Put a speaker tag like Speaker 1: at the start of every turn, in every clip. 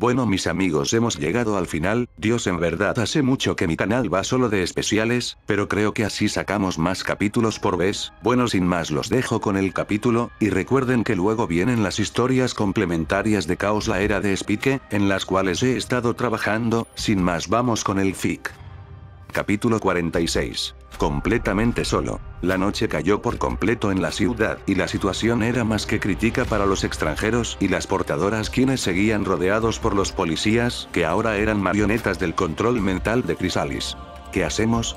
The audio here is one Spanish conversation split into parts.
Speaker 1: Bueno mis amigos, hemos llegado al final. Dios, en verdad hace mucho que mi canal va solo de especiales, pero creo que así sacamos más capítulos por vez. Bueno, sin más los dejo con el capítulo, y recuerden que luego vienen las historias complementarias de Caos la Era de Spike, en las cuales he estado trabajando. Sin más, vamos con el fic. Capítulo 46. Completamente solo. La noche cayó por completo en la ciudad, y la situación era más que crítica para los extranjeros y las portadoras, quienes seguían rodeados por los policías, que ahora eran marionetas del control mental de Chrysalis. ¿Qué hacemos?,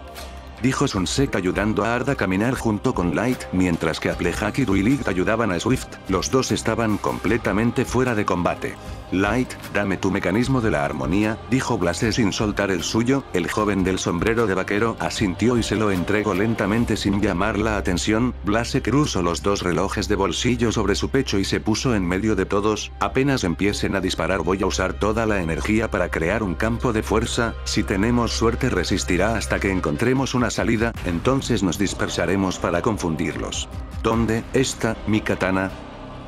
Speaker 1: dijo Sunset ayudando a Ard a caminar junto con Light, mientras que Applejack y Duilig ayudaban a Swift. Los dos estaban completamente fuera de combate. Light, dame tu mecanismo de la armonía, dijo Blaze sin soltar el suyo. El joven del sombrero de vaquero asintió y se lo entregó lentamente sin llamar la atención. Blaze cruzó los dos relojes de bolsillo sobre su pecho y se puso en medio de todos. Apenas empiecen a disparar voy a usar toda la energía para crear un campo de fuerza. Si tenemos suerte resistirá hasta que encontremos una salida, entonces nos dispersaremos para confundirlos. ¿Dónde está mi katana?,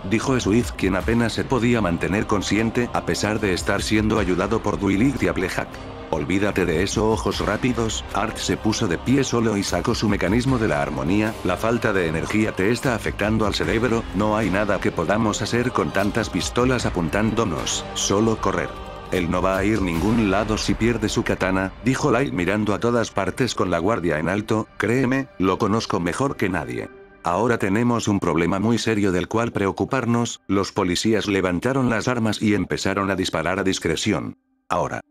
Speaker 1: dijo Swift, quien apenas se podía mantener consciente a pesar de estar siendo ayudado por Duilig y Applejack. Olvídate de eso, ojos rápidos. Art se puso de pie solo y sacó su mecanismo de la armonía. La falta de energía te está afectando al cerebro, no hay nada que podamos hacer con tantas pistolas apuntándonos, solo correr. Él no va a ir ningún lado si pierde su katana, dijo Light mirando a todas partes con la guardia en alto. Créeme, lo conozco mejor que nadie. Ahora tenemos un problema muy serio del cual preocuparnos. Los policías levantaron las armas y empezaron a disparar a discreción. Ahora.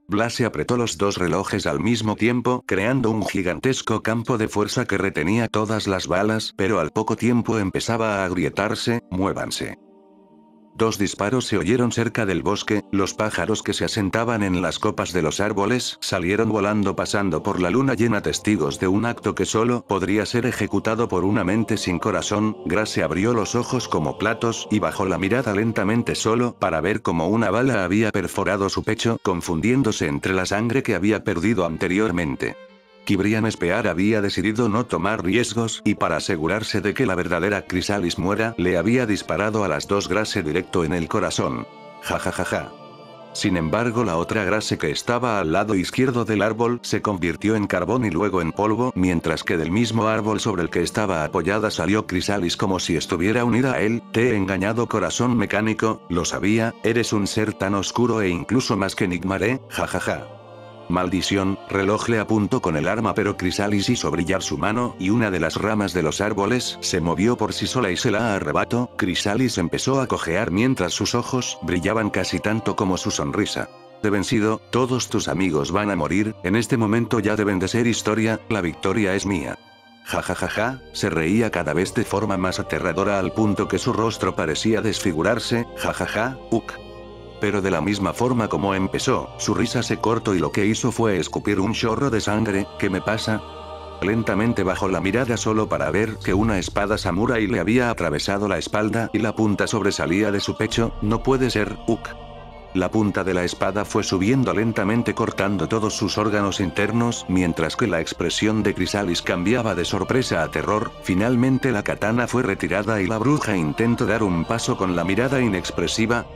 Speaker 1: Blaze apretó los dos relojes al mismo tiempo, creando un gigantesco campo de fuerza que retenía todas las balas, pero al poco tiempo empezaba a agrietarse. Muévanse. Dos disparos se oyeron cerca del bosque. Los pájaros que se asentaban en las copas de los árboles salieron volando pasando por la luna llena, testigos de un acto que solo podría ser ejecutado por una mente sin corazón. Grace abrió los ojos como platos y bajó la mirada lentamente solo para ver cómo una bala había perforado su pecho, confundiéndose entre la sangre que había perdido anteriormente. Cibrian Spear había decidido no tomar riesgos, y para asegurarse de que la verdadera Chrysalis muera, le había disparado a las dos Grace directo en el corazón. Jajajaja. Sin embargo, la otra Grace que estaba al lado izquierdo del árbol se convirtió en carbón y luego en polvo, mientras que del mismo árbol sobre el que estaba apoyada salió Chrysalis como si estuviera unida a él. Te he engañado, corazón mecánico, lo sabía, eres un ser tan oscuro e incluso más que Nigmare, jajaja. Maldición, reloj le apuntó con el arma, pero Chrysalis hizo brillar su mano, y una de las ramas de los árboles se movió por sí sola y se la arrebató. Chrysalis empezó a cojear mientras sus ojos brillaban casi tanto como su sonrisa. De vencido, todos tus amigos van a morir, en este momento ya deben de ser historia, la victoria es mía. Jajajaja, se reía cada vez de forma más aterradora al punto que su rostro parecía desfigurarse. Jajaja, Pero de la misma forma como empezó, su risa se cortó y lo que hizo fue escupir un chorro de sangre. ¿Qué me pasa? Lentamente bajó la mirada solo para ver que una espada samurái le había atravesado la espalda y la punta sobresalía de su pecho. No puede ser, La punta de la espada fue subiendo lentamente cortando todos sus órganos internos, mientras que la expresión de Chrysalis cambiaba de sorpresa a terror. Finalmente la katana fue retirada y la bruja intentó dar un paso con la mirada inexpresiva.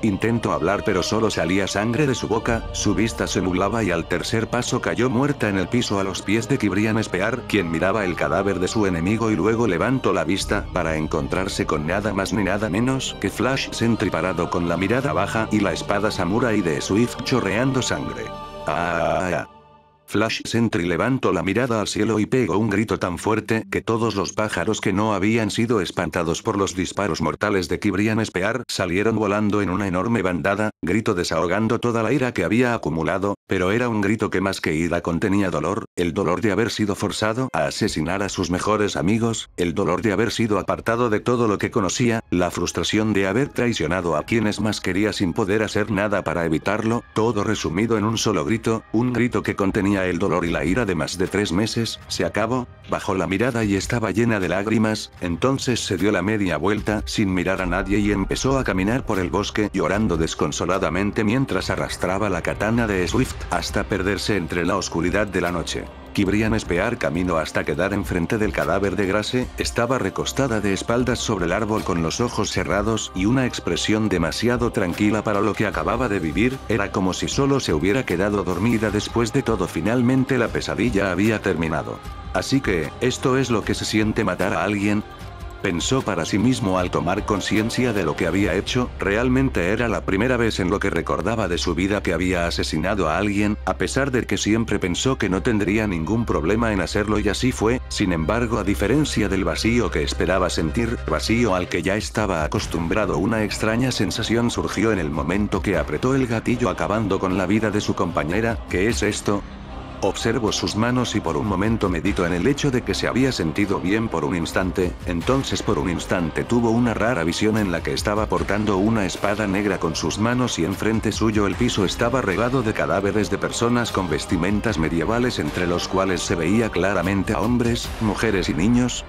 Speaker 1: Intentó hablar pero solo salía sangre de su boca, su vista se nublaba y al tercer paso cayó muerta en el piso a los pies de Cibrian Spear, quien miraba el cadáver de su enemigo y luego levantó la vista para encontrarse con nada más ni nada menos que Flash Sentry parado con la mirada baja y la espada samurái de Swift chorreando sangre. Flash Sentry levantó la mirada al cielo y pegó un grito tan fuerte que todos los pájaros que no habían sido espantados por los disparos mortales de Cibrian Spear salieron volando en una enorme bandada, grito desahogando toda la ira que había acumulado, pero era un grito que más que ira contenía dolor, el dolor de haber sido forzado a asesinar a sus mejores amigos, el dolor de haber sido apartado de todo lo que conocía, la frustración de haber traicionado a quienes más quería sin poder hacer nada para evitarlo, todo resumido en un solo grito, un grito que contenía el dolor y la ira de más de 3 meses. Se acabó. Bajó la mirada y estaba llena de lágrimas, entonces se dio la media vuelta sin mirar a nadie y empezó a caminar por el bosque llorando desconsoladamente mientras arrastraba la katana de Swift hasta perderse entre la oscuridad de la noche. Querían espiar camino hasta quedar enfrente del cadáver de Grace. Estaba recostada de espaldas sobre el árbol con los ojos cerrados y una expresión demasiado tranquila para lo que acababa de vivir. Era como si solo se hubiera quedado dormida después de todo. Finalmente la pesadilla había terminado. Así que, ¿esto es lo que se siente matar a alguien? Pensó para sí mismo al tomar conciencia de lo que había hecho. Realmente era la primera vez en lo que recordaba de su vida que había asesinado a alguien, a pesar de que siempre pensó que no tendría ningún problema en hacerlo, y así fue. Sin embargo, a diferencia del vacío que esperaba sentir, vacío al que ya estaba acostumbrado, una extraña sensación surgió en el momento que apretó el gatillo, acabando con la vida de su compañera. ¿Qué es esto? Observo sus manos y por un momento medito en el hecho de que se había sentido bien por un instante. Entonces por un instante tuvo una rara visión en la que estaba portando una espada negra con sus manos y enfrente suyo el piso estaba regado de cadáveres de personas con vestimentas medievales, entre los cuales se veía claramente a hombres, mujeres y niños.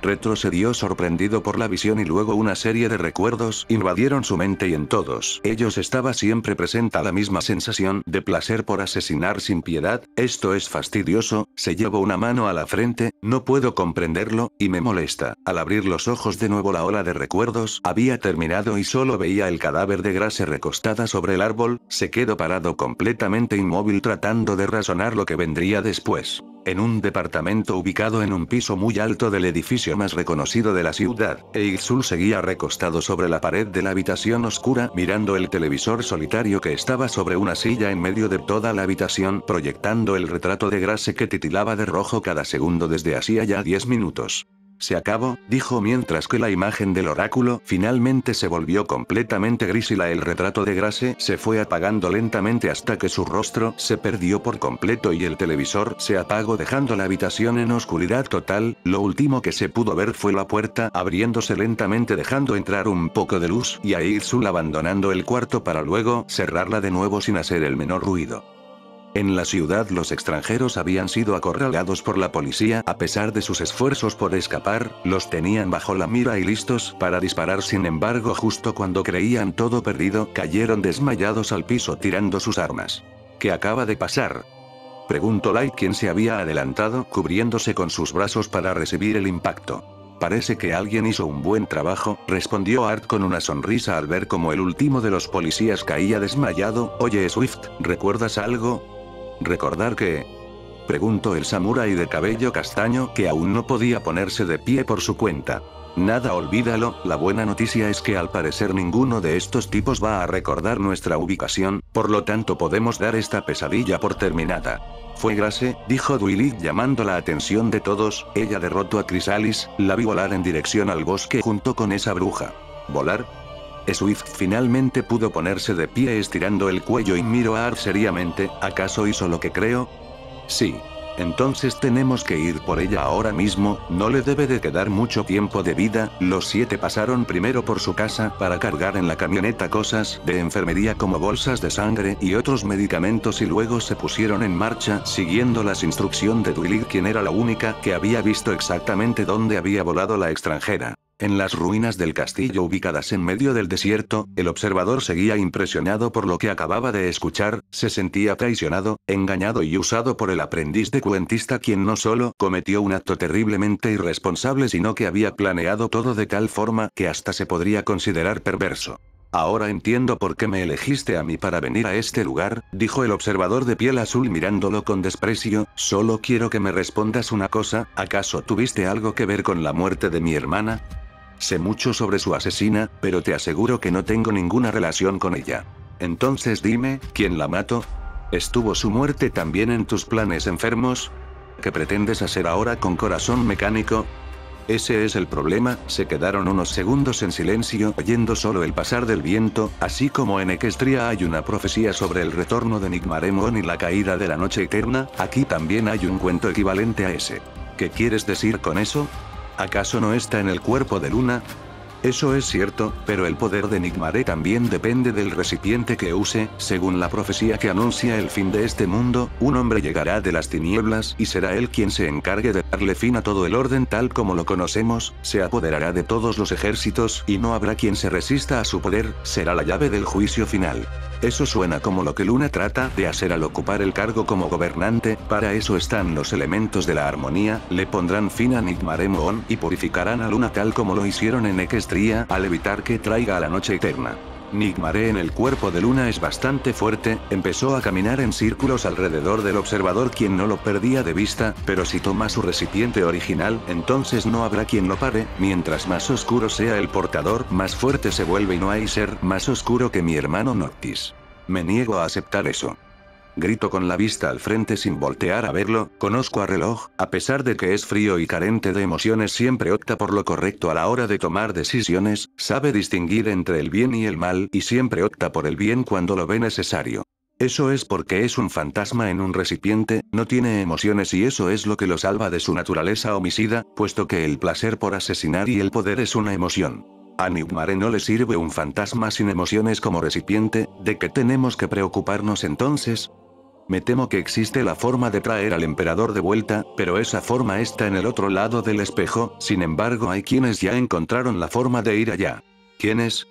Speaker 1: Retrocedió sorprendido por la visión y luego una serie de recuerdos invadieron su mente y en todos ellos estaba siempre presente la misma sensación de placer por asesinar sin piedad. Esto es fastidioso. Se llevó una mano a la frente. No puedo comprenderlo, y me molesta. Al abrir los ojos de nuevo la ola de recuerdos había terminado y solo veía el cadáver de Grace recostada sobre el árbol. Se quedó parado completamente inmóvil tratando de razonar lo que vendría después. En un departamento ubicado en un piso muy alto del edificio más reconocido de la ciudad, Eizul seguía recostado sobre la pared de la habitación oscura mirando el televisor solitario que estaba sobre una silla en medio de toda la habitación, proyectando el retrato de Grace que titilaba de rojo cada segundo desde hacía ya 10 minutos. Se acabó, dijo mientras que la imagen del oráculo finalmente se volvió completamente gris y el retrato de Grace se fue apagando lentamente hasta que su rostro se perdió por completo y el televisor se apagó dejando la habitación en oscuridad total. Lo último que se pudo ver fue la puerta abriéndose lentamente dejando entrar un poco de luz y a Eizul abandonando el cuarto para luego cerrarla de nuevo sin hacer el menor ruido. En la ciudad los extranjeros habían sido acorralados por la policía. A pesar de sus esfuerzos por escapar, los tenían bajo la mira y listos para disparar. Sin embargo, justo cuando creían todo perdido, cayeron desmayados al piso tirando sus armas. ¿Qué acaba de pasar?, preguntó Light, quien se había adelantado cubriéndose con sus brazos para recibir el impacto. Parece que alguien hizo un buen trabajo, respondió Art con una sonrisa al ver cómo el último de los policías caía desmayado. Oye Swift, ¿recuerdas algo? ¿Recordar qué?, preguntó el samurái de cabello castaño, que aún no podía ponerse de pie por su cuenta. Nada, olvídalo. La buena noticia es que al parecer ninguno de estos tipos va a recordar nuestra ubicación, por lo tanto podemos dar esta pesadilla por terminada. Fue Grace, dijo Dwight llamando la atención de todos. Ella derrotó a Chrysalis, la vi volar en dirección al bosque junto con esa bruja. ¿Volar? Swift finalmente pudo ponerse de pie estirando el cuello y miró a Art seriamente. ¿Acaso hizo lo que creo? Sí. Entonces tenemos que ir por ella ahora mismo. No le debe de quedar mucho tiempo de vida. Los 7 pasaron primero por su casa para cargar en la camioneta cosas de enfermería como bolsas de sangre y otros medicamentos y luego se pusieron en marcha siguiendo las instrucciones de Dwight, quien era la única que había visto exactamente dónde había volado la extranjera. En las ruinas del castillo ubicadas en medio del desierto, el observador seguía impresionado por lo que acababa de escuchar. Se sentía traicionado, engañado y usado por el aprendiz de cuentista, quien no solo cometió un acto terriblemente irresponsable sino que había planeado todo de tal forma que hasta se podría considerar perverso. Ahora entiendo por qué me elegiste a mí para venir a este lugar, dijo el observador de piel azul mirándolo con desprecio. Solo quiero que me respondas una cosa, ¿acaso tuviste algo que ver con la muerte de mi hermana? Sé mucho sobre su asesina, pero te aseguro que no tengo ninguna relación con ella. Entonces dime, ¿quién la mató? ¿Estuvo su muerte también en tus planes enfermos? ¿Qué pretendes hacer ahora con corazón mecánico? Ese es el problema. Se quedaron unos segundos en silencio, oyendo solo el pasar del viento. Así como en Equestria hay una profecía sobre el retorno de Nigmaremon y la caída de la noche eterna, aquí también hay un cuento equivalente a ese. ¿Qué quieres decir con eso? ¿Acaso no está en el cuerpo de Luna? Eso es cierto, pero el poder de Nigmare también depende del recipiente que use. Según la profecía que anuncia el fin de este mundo, un hombre llegará de las tinieblas y será él quien se encargue de darle fin a todo el orden tal como lo conocemos. Se apoderará de todos los ejércitos y no habrá quien se resista a su poder. Será la llave del juicio final. Eso suena como lo que Luna trata de hacer al ocupar el cargo como gobernante. Para eso están los elementos de la armonía, le pondrán fin a Nigmare Mohn y purificarán a Luna tal como lo hicieron en Equestria al evitar que traiga a la noche eterna. Nigmare en el cuerpo de Luna es bastante fuerte, empezó a caminar en círculos alrededor del observador quien no lo perdía de vista, pero si toma su recipiente original, entonces no habrá quien lo pare. Mientras más oscuro sea el portador, más fuerte se vuelve y no hay ser más oscuro que mi hermano Noctis. Me niego a aceptar eso. Grito con la vista al frente sin voltear a verlo. Conozco a Reloj, a pesar de que es frío y carente de emociones, siempre opta por lo correcto a la hora de tomar decisiones, sabe distinguir entre el bien y el mal y siempre opta por el bien cuando lo ve necesario. Eso es porque es un fantasma en un recipiente, no tiene emociones y eso es lo que lo salva de su naturaleza homicida, puesto que el placer por asesinar y el poder es una emoción. A Nigmare no le sirve un fantasma sin emociones como recipiente. ¿De qué tenemos que preocuparnos entonces? Me temo que existe la forma de traer al emperador de vuelta, pero esa forma está en el otro lado del espejo. Sin embargo, hay quienes ya encontraron la forma de ir allá. ¿Quiénes?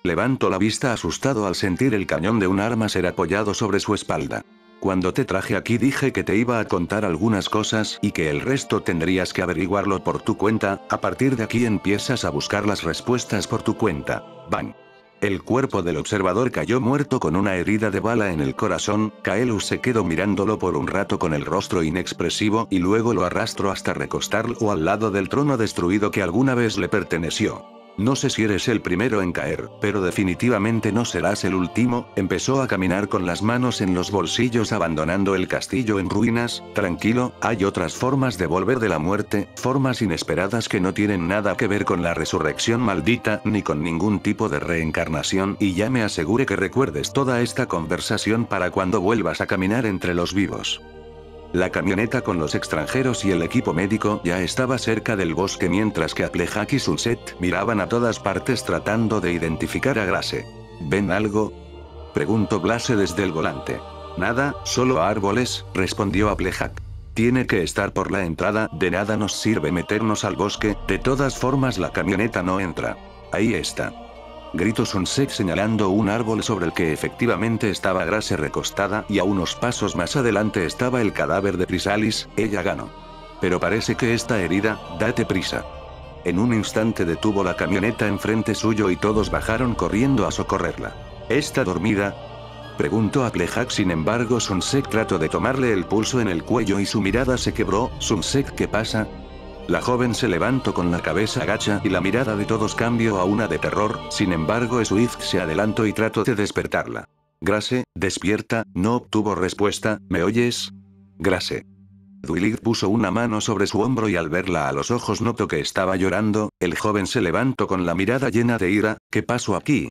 Speaker 1: Levanto la vista asustado al sentir el cañón de un arma ser apoyado sobre su espalda. Cuando te traje aquí dije que te iba a contar algunas cosas y que el resto tendrías que averiguarlo por tu cuenta. A partir de aquí empiezas a buscar las respuestas por tu cuenta. Bang. El cuerpo del observador cayó muerto con una herida de bala en el corazón. Kaelus se quedó mirándolo por un rato con el rostro inexpresivo y luego lo arrastró hasta recostarlo al lado del trono destruido que alguna vez le perteneció. No sé si eres el primero en caer, pero definitivamente no serás el último. Empezó a caminar con las manos en los bolsillos abandonando el castillo en ruinas. Tranquilo, hay otras formas de volver de la muerte, formas inesperadas que no tienen nada que ver con la resurrección maldita, ni con ningún tipo de reencarnación, y ya me aseguré que recuerdes toda esta conversación para cuando vuelvas a caminar entre los vivos. La camioneta con los extranjeros y el equipo médico ya estaba cerca del bosque mientras que Applejack y Sunset miraban a todas partes tratando de identificar a Grace. ¿Ven algo? Preguntó Blaze desde el volante. Nada, solo árboles, respondió Applejack. Tiene que estar por la entrada, de nada nos sirve meternos al bosque, de todas formas la camioneta no entra. Ahí está. Gritó Sunset señalando un árbol sobre el que efectivamente estaba Grace recostada y a unos pasos más adelante estaba el cadáver de Chrysalis. Ella ganó. Pero parece que está herida, date prisa. En un instante detuvo la camioneta enfrente suyo y todos bajaron corriendo a socorrerla. ¿Está dormida? Preguntó Applejack. Sin embargo Sunset trató de tomarle el pulso en el cuello y su mirada se quebró. Sunset, ¿qué pasa? La joven se levantó con la cabeza agacha y la mirada de todos cambió a una de terror. Sin embargo Swift se adelantó y trató de despertarla. Grace, despierta. No obtuvo respuesta. ¿Me oyes? Grace. Dwight puso una mano sobre su hombro y al verla a los ojos notó que estaba llorando. El joven se levantó con la mirada llena de ira. ¿Qué pasó aquí?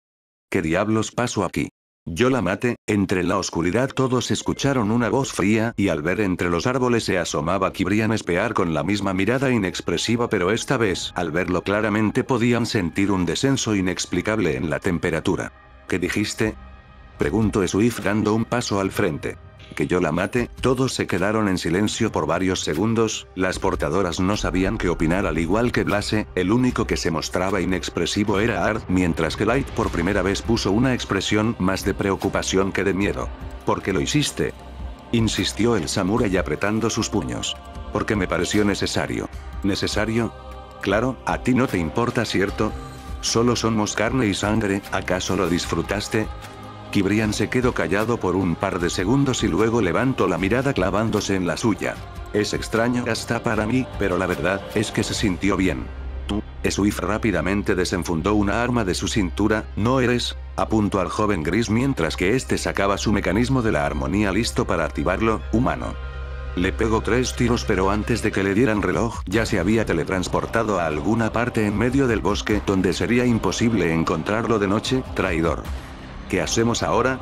Speaker 1: ¿Qué diablos pasó aquí? Yo la maté. Entre la oscuridad todos escucharon una voz fría y al ver entre los árboles se asomaba Kibrian Spear con la misma mirada inexpresiva, pero esta vez, al verlo claramente podían sentir un descenso inexplicable en la temperatura. ¿Qué dijiste? Preguntó Swift dando un paso al frente. ¿Que yo la mate? Todos se quedaron en silencio por varios segundos. Las portadoras no sabían qué opinar al igual que Blaze. El único que se mostraba inexpresivo era Art, mientras que Light por primera vez puso una expresión más de preocupación que de miedo. ¿Por qué lo hiciste? Insistió el samurái apretando sus puños. Porque me pareció necesario. ¿Necesario? Claro, a ti no te importa, ¿cierto? Solo somos carne y sangre, ¿acaso lo disfrutaste? Kibrian se quedó callado por un par de segundos y luego levantó la mirada clavándose en la suya. Es extraño hasta para mí, pero la verdad es que se sintió bien. Tú, Swift rápidamente desenfundó una arma de su cintura. ¿No eres? Apuntó al joven gris mientras que este sacaba su mecanismo de la armonía listo para activarlo. Humano. Le pegó 3 tiros, pero antes de que le dieran reloj ya se había teletransportado a alguna parte en medio del bosque donde sería imposible encontrarlo de noche. Traidor. ¿Qué hacemos ahora?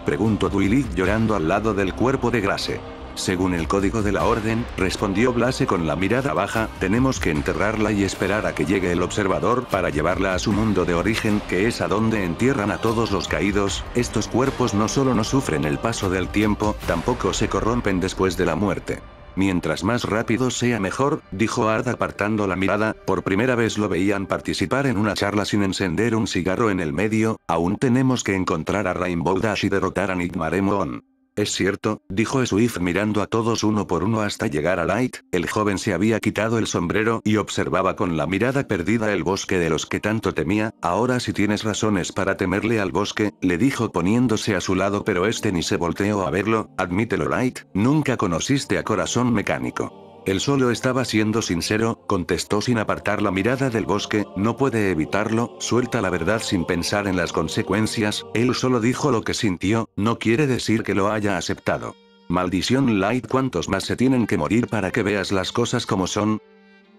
Speaker 1: Preguntó Dwight llorando al lado del cuerpo de Grace. Según el código de la orden, respondió Blaze con la mirada baja, tenemos que enterrarla y esperar a que llegue el observador para llevarla a su mundo de origen, que es a donde entierran a todos los caídos. Estos cuerpos no solo no sufren el paso del tiempo, tampoco se corrompen después de la muerte. Mientras más rápido sea mejor, dijo Ard apartando la mirada, por primera vez lo veían participar en una charla sin encender un cigarro en el medio. Aún tenemos que encontrar a Rainbow Dash y derrotar a Nigmaremon. Es cierto, dijo Swift mirando a todos uno por uno hasta llegar a Light. El joven se había quitado el sombrero y observaba con la mirada perdida el bosque de los que tanto temía. Ahora si tienes razones para temerle al bosque, le dijo poniéndose a su lado, pero este ni se volteó a verlo. Admítelo, Light, nunca conociste a Corazón Mecánico. Él solo estaba siendo sincero, contestó sin apartar la mirada del bosque. No puede evitarlo, suelta la verdad sin pensar en las consecuencias. Él solo dijo lo que sintió, no quiere decir que lo haya aceptado. Maldición, Light, ¿cuántos más se tienen que morir para que veas las cosas como son?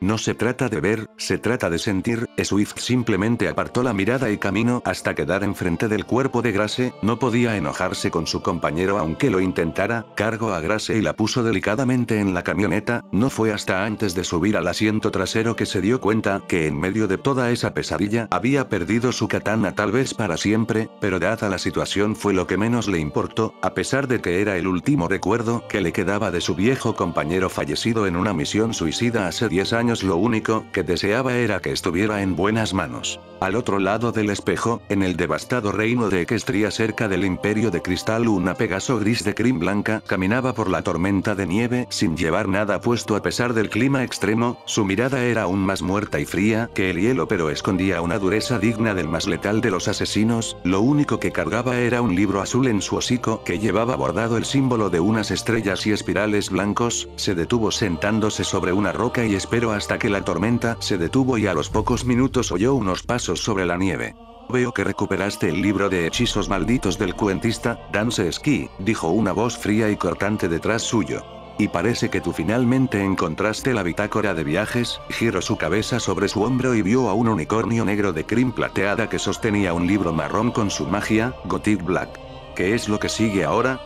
Speaker 1: No se trata de ver, se trata de sentir. Swift simplemente apartó la mirada y caminó hasta quedar enfrente del cuerpo de Grace. No podía enojarse con su compañero aunque lo intentara. Cargó a Grace y la puso delicadamente en la camioneta. No fue hasta antes de subir al asiento trasero que se dio cuenta que en medio de toda esa pesadilla había perdido su katana, tal vez para siempre, pero dada la situación fue lo que menos le importó, a pesar de que era el último recuerdo que le quedaba de su viejo compañero fallecido en una misión suicida hace 10 años. Lo único que deseaba era que estuviera en buenas manos. Al otro lado del espejo, en el devastado reino de Equestria cerca del Imperio de Cristal, una Pegaso gris de crin blanca caminaba por la tormenta de nieve sin llevar nada puesto a pesar del clima extremo. Su mirada era aún más muerta y fría que el hielo, pero escondía una dureza digna del más letal de los asesinos. Lo único que cargaba era un libro azul en su hocico que llevaba bordado el símbolo de unas estrellas y espirales blancos. Se detuvo sentándose sobre una roca y esperó hasta que la tormenta se detuvo y a los pocos minutos oyó unos pasos sobre la nieve. Veo que recuperaste el libro de hechizos malditos del cuentista, Dance Ski, dijo una voz fría y cortante detrás suyo. Y parece que tú finalmente encontraste la bitácora de viajes. Giró su cabeza sobre su hombro y vio a un unicornio negro de crin plateada que sostenía un libro marrón con su magia, Gothic Black. ¿Qué es lo que sigue ahora?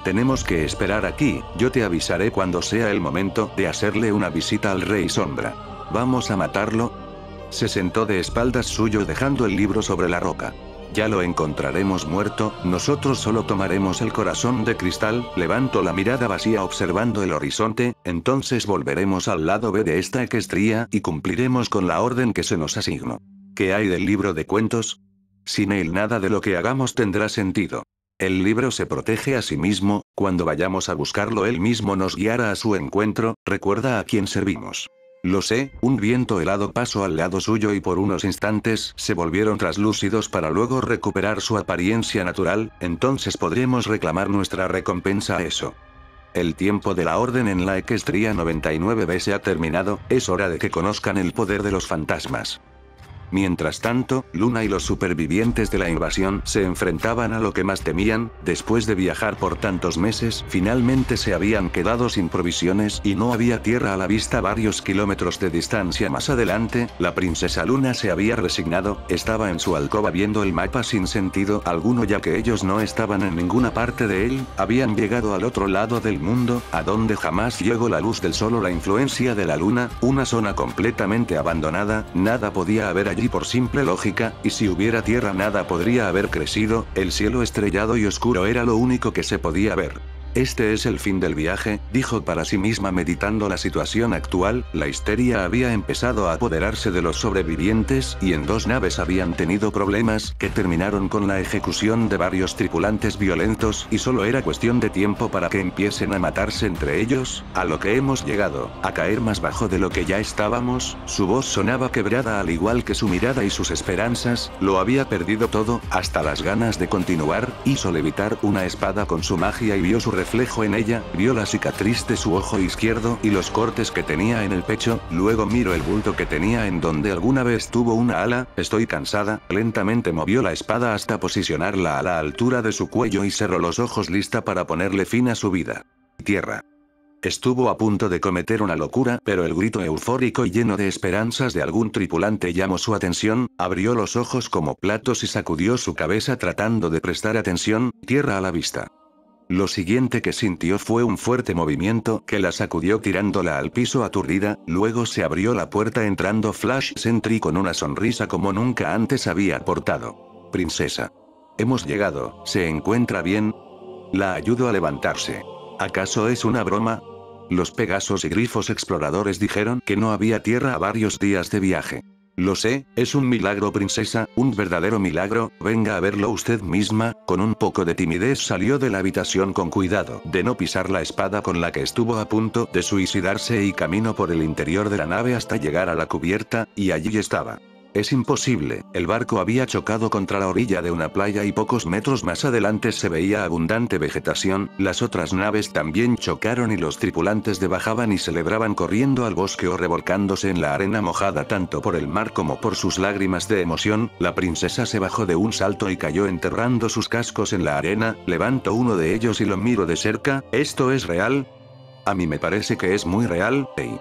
Speaker 1: Tenemos que esperar aquí, yo te avisaré cuando sea el momento de hacerle una visita al Rey Sombra. ¿Vamos a matarlo? Se sentó de espaldas suyo dejando el libro sobre la roca. Ya lo encontraremos muerto, nosotros solo tomaremos el corazón de cristal. Levantó la mirada vacía observando el horizonte. Entonces volveremos al lado B de esta Equestria y cumpliremos con la orden que se nos asignó. ¿Qué hay del libro de cuentos? Sin él nada de lo que hagamos tendrá sentido. El libro se protege a sí mismo, cuando vayamos a buscarlo él mismo nos guiará a su encuentro. Recuerda a quién servimos. Lo sé. Un viento helado pasó al lado suyo y por unos instantes se volvieron traslúcidos para luego recuperar su apariencia natural. Entonces podremos reclamar nuestra recompensa a eso. El tiempo de la orden en la Equestria 99B se ha terminado, es hora de que conozcan el poder de los fantasmas. Mientras tanto, Luna y los supervivientes de la invasión se enfrentaban a lo que más temían. Después de viajar por tantos meses, finalmente se habían quedado sin provisiones y no había tierra a la vista varios kilómetros de distancia más adelante. La princesa Luna se había resignado, estaba en su alcoba viendo el mapa sin sentido alguno ya que ellos no estaban en ninguna parte de él. Habían llegado al otro lado del mundo, a donde jamás llegó la luz del sol o la influencia de la luna, una zona completamente abandonada. Nada podía haber allí por simple lógica, y si hubiera tierra nada podría haber crecido. El cielo estrellado y oscuro era lo único que se podía ver. Este es el fin del viaje, dijo para sí misma meditando la situación actual. La histeria había empezado a apoderarse de los sobrevivientes y en 2 naves habían tenido problemas que terminaron con la ejecución de varios tripulantes violentos y solo era cuestión de tiempo para que empiecen a matarse entre ellos. A lo que hemos llegado, a caer más bajo de lo que ya estábamos. Su voz sonaba quebrada al igual que su mirada y sus esperanzas. Lo había perdido todo, hasta las ganas de continuar. Hizo levitar una espada con su magia y vio su reflejo en ella, vio la cicatriz de su ojo izquierdo y los cortes que tenía en el pecho. Luego miró el bulto que tenía en donde alguna vez tuvo una ala. Estoy cansada. Lentamente movió la espada hasta posicionarla a la altura de su cuello y cerró los ojos lista para ponerle fin a su vida. Tierra. Estuvo a punto de cometer una locura, pero el grito eufórico y lleno de esperanzas de algún tripulante llamó su atención. Abrió los ojos como platos y sacudió su cabeza tratando de prestar atención. Tierra a la vista. Lo siguiente que sintió fue un fuerte movimiento que la sacudió tirándola al piso aturdida. Luego se abrió la puerta entrando Flash Sentry con una sonrisa como nunca antes había portado. Princesa. Hemos llegado. ¿Se encuentra bien? La ayudo a levantarse. ¿Acaso es una broma? Los Pegasos y Grifos exploradores dijeron que no había tierra a varios días de viaje. Lo sé, es un milagro, princesa, un verdadero milagro, venga a verlo usted misma. Con un poco de timidez salió de la habitación con cuidado de no pisar la espada con la que estuvo a punto de suicidarse y caminó por el interior de la nave hasta llegar a la cubierta, y allí estaba. Es imposible, el barco había chocado contra la orilla de una playa y pocos metros más adelante se veía abundante vegetación, las otras naves también chocaron y los tripulantes de bajaban y celebraban corriendo al bosque o revolcándose en la arena mojada tanto por el mar como por sus lágrimas de emoción. La princesa se bajó de un salto y cayó enterrando sus cascos en la arena, levanto uno de ellos y lo miro de cerca. ¿Esto es real? A mí me parece que es muy real, hey.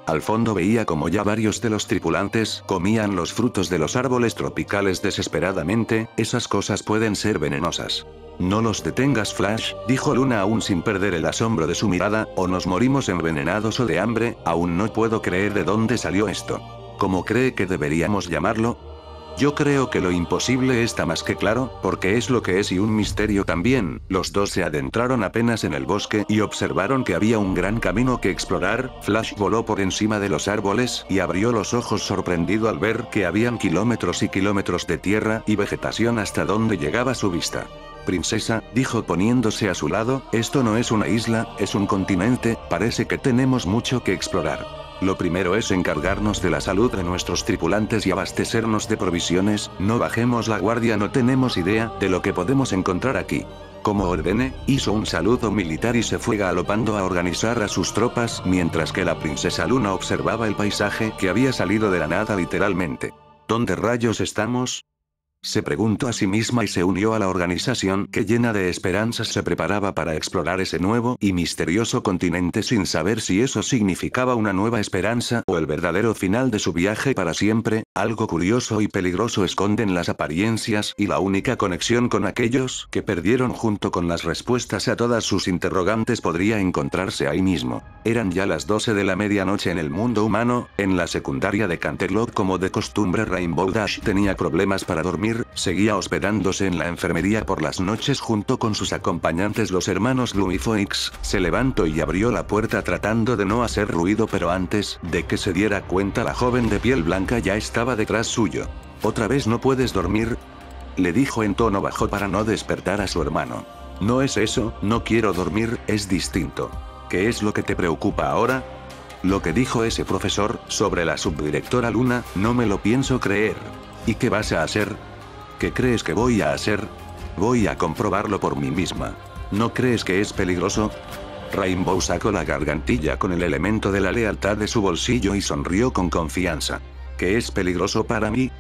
Speaker 1: Al fondo veía como ya varios de los tripulantes comían los frutos de los árboles tropicales desesperadamente, esas cosas pueden ser venenosas. No los detengas, Flash, dijo Luna aún sin perder el asombro de su mirada, o nos morimos envenenados o de hambre. Aún no puedo creer de dónde salió esto. ¿Cómo cree que deberíamos llamarlo? Yo creo que lo imposible está más que claro, porque es lo que es y un misterio también. Los dos se adentraron apenas en el bosque y observaron que había un gran camino que explorar. Flash voló por encima de los árboles y abrió los ojos sorprendido al ver que habían kilómetros y kilómetros de tierra y vegetación hasta donde llegaba su vista. Princesa, dijo poniéndose a su lado, esto no es una isla, es un continente, parece que tenemos mucho que explorar. Lo primero es encargarnos de la salud de nuestros tripulantes y abastecernos de provisiones, no bajemos la guardia, no tenemos idea de lo que podemos encontrar aquí. Como ordene, hizo un saludo militar y se fue galopando a organizar a sus tropas, mientras que la princesa Luna observaba el paisaje que había salido de la nada literalmente. ¿Dónde rayos estamos?, se preguntó a sí misma y se unió a la organización que llena de esperanzas se preparaba para explorar ese nuevo y misterioso continente sin saber si eso significaba una nueva esperanza o el verdadero final de su viaje para siempre. Algo curioso y peligroso esconden las apariencias y la única conexión con aquellos que perdieron junto con las respuestas a todas sus interrogantes podría encontrarse ahí mismo. Eran ya las 12 de la medianoche en el mundo humano, en la secundaria de Canterlot. Como de costumbre, Rainbow Dash tenía problemas para dormir. Seguía hospedándose en la enfermería por las noches junto con sus acompañantes los hermanos Blue y Phoenix. Se levantó y abrió la puerta tratando de no hacer ruido, pero antes de que se diera cuenta la joven de piel blanca ya estaba detrás suyo. ¿Otra vez no puedes dormir?, le dijo en tono bajo para no despertar a su hermano. No es eso, no quiero dormir, es distinto. ¿Qué es lo que te preocupa ahora? Lo que dijo ese profesor sobre la subdirectora Luna, no me lo pienso creer. ¿Y qué vas a hacer? ¿Qué crees que voy a hacer? Voy a comprobarlo por mí misma. ¿No crees que es peligroso? Rainbow sacó la gargantilla con el elemento de la lealtad de su bolsillo y sonrió con confianza. ¿Qué es peligroso para mí?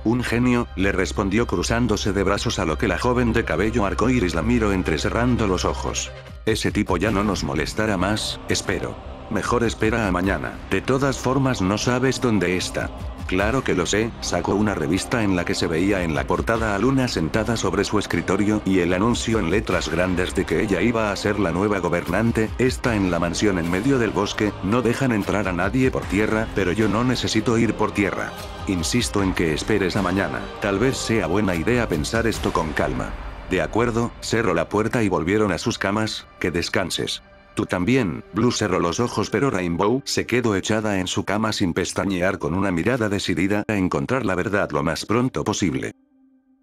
Speaker 1: Un genio, le respondió cruzándose de brazos, a lo que la joven de cabello arcoíris la miró entrecerrando los ojos. Ese tipo ya no nos molestará más, espero. Mejor espera a mañana. De todas formas no sabes dónde está. Claro que lo sé, sacó una revista en la que se veía en la portada a Luna sentada sobre su escritorio y el anuncio en letras grandes de que ella iba a ser la nueva gobernante. Está en la mansión en medio del bosque, no dejan entrar a nadie por tierra, pero yo no necesito ir por tierra. Insisto en que esperes a mañana, tal vez sea buena idea pensar esto con calma. De acuerdo, cerró la puerta y volvieron a sus camas, que descanses. Tú también. Blue cerró los ojos, pero Rainbow se quedó echada en su cama sin pestañear, con una mirada decidida a encontrar la verdad lo más pronto posible.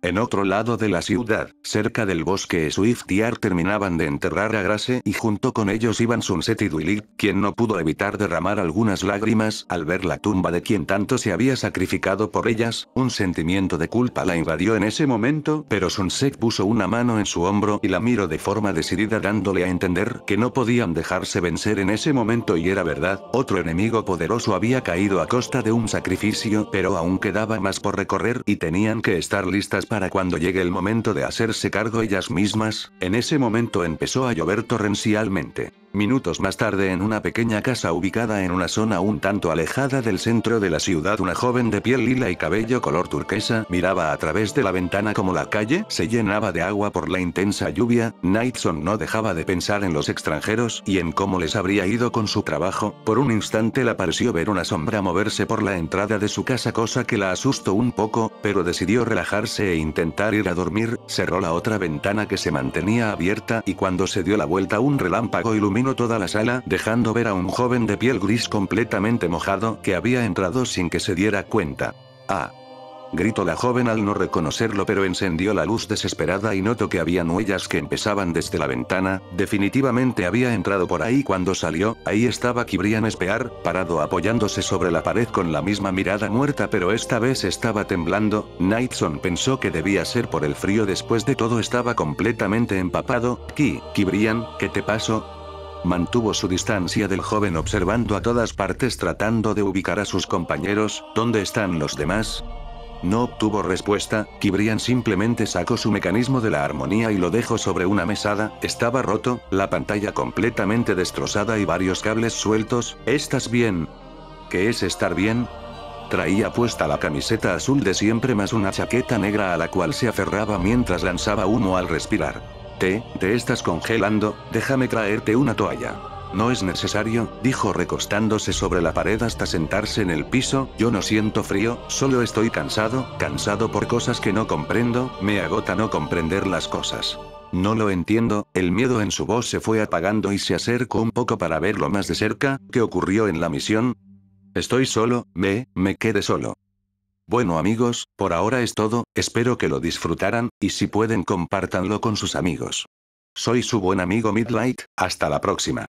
Speaker 1: En otro lado de la ciudad, cerca del bosque, Swift y Art terminaban de enterrar a Grace y junto con ellos iban Sunset y Dwight, quien no pudo evitar derramar algunas lágrimas al ver la tumba de quien tanto se había sacrificado por ellas. Un sentimiento de culpa la invadió en ese momento, pero Sunset puso una mano en su hombro y la miró de forma decidida, dándole a entender que no podían dejarse vencer en ese momento. Y era verdad, otro enemigo poderoso había caído a costa de un sacrificio, pero aún quedaba más por recorrer y tenían que estar listas para cuando llegue el momento de hacerse cargo ellas mismas. En ese momento empezó a llover torrencialmente. Minutos más tarde, en una pequeña casa ubicada en una zona un tanto alejada del centro de la ciudad, una joven de piel lila y cabello color turquesa miraba a través de la ventana como la calle se llenaba de agua por la intensa lluvia. Knightson no dejaba de pensar en los extranjeros y en cómo les habría ido con su trabajo. Por un instante le pareció ver una sombra moverse por la entrada de su casa, cosa que la asustó un poco, pero decidió relajarse e intentar ir a dormir. Cerró la otra ventana que se mantenía abierta y cuando se dio la vuelta un relámpago iluminó iluminó toda la sala dejando ver a un joven de piel gris completamente mojado que había entrado sin que se diera cuenta. ¡Ah! Gritó la joven al no reconocerlo, pero encendió la luz desesperada y notó que habían huellas que empezaban desde la ventana. Definitivamente había entrado por ahí cuando salió. Ahí estaba Kibrian Spear, parado apoyándose sobre la pared con la misma mirada muerta, pero esta vez estaba temblando. Knightson pensó que debía ser por el frío, después de todo estaba completamente empapado. Kibrian, ¿qué te pasó? Mantuvo su distancia del joven observando a todas partes tratando de ubicar a sus compañeros. ¿Dónde están los demás? No obtuvo respuesta. Kibrian simplemente sacó su mecanismo de la armonía y lo dejó sobre una mesada. Estaba roto, la pantalla completamente destrozada y varios cables sueltos. ¿Estás bien? ¿Qué es estar bien? Traía puesta la camiseta azul de siempre más una chaqueta negra a la cual se aferraba mientras lanzaba humo al respirar. Te estás congelando, déjame traerte una toalla. No es necesario, dijo recostándose sobre la pared hasta sentarse en el piso. Yo no siento frío, solo estoy cansado por cosas que no comprendo. Me agota no comprender las cosas. No lo entiendo. El miedo en su voz se fue apagando y se acercó un poco para verlo más de cerca. ¿Qué ocurrió en la misión? Estoy solo, me quedé solo. Bueno amigos, por ahora es todo, espero que lo disfrutaran, y si pueden compártanlo con sus amigos. Soy su buen amigo Midlight, hasta la próxima.